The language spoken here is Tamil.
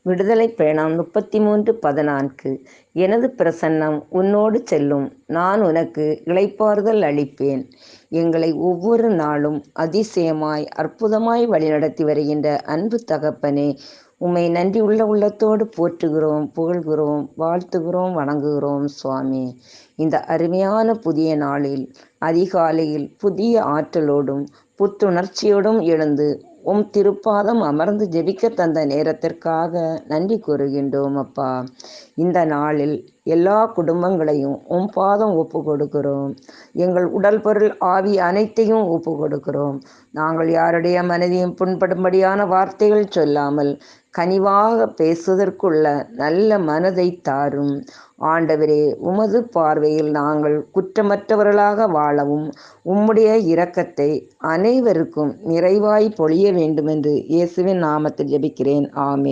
விடுதலை பயணம் 33:14. எனது பிரசன்னம் உன்னோடு செல்லும், நான் உனக்கு இளைப்பாறுதல் அளிப்பேன். எங்களை ஒவ்வொரு நாளும் அதிசயமாய் அற்புதமாய் வழிநடத்தி வருகின்ற அன்பு தகப்பனே, உம்மை நன்றியுள்ள உள்ளத்தோடு போற்றுகிறோம், புகழ்கிறோம், வாழ்த்துகிறோம், வணங்குகிறோம் சுவாமி. இந்த அருமையான புதிய நாளில் அதிகாலையில் புதிய ஆற்றலோடும் புத்துணர்ச்சியோடும் எழுந்து உம் திருப்பாதம் அமர்ந்து ஜெபிக்க தந்த நேரத்திற்காக நன்றி கூறுகின்றோம் அப்பா. இந்த நாளில் எல்லா குடும்பங்களையும் உம் பாதம் ஒப்பு கொடுக்கிறோம். எங்கள் உடல் பொருள் ஆவி அனைத்தையும் ஒப்பு கொடுக்கிறோம். நாங்கள் யாருடைய மனதையும் புண்படும்படியான வார்த்தைகள் சொல்லாமல் கனிவாக பேசுவதற்குள்ள நல்ல மனதை தாரும் ஆண்டவரே. உமது பார்வையில் நாங்கள் குற்றமற்றவர்களாக வாழவும் உம்முடைய இரக்கத்தை அனைவருக்கும் நிறைவாய் பொழிய வேண்டுமென்று இயேசுவின் நாமத்தில் ஜெபிக்கிறேன். ஆமென்.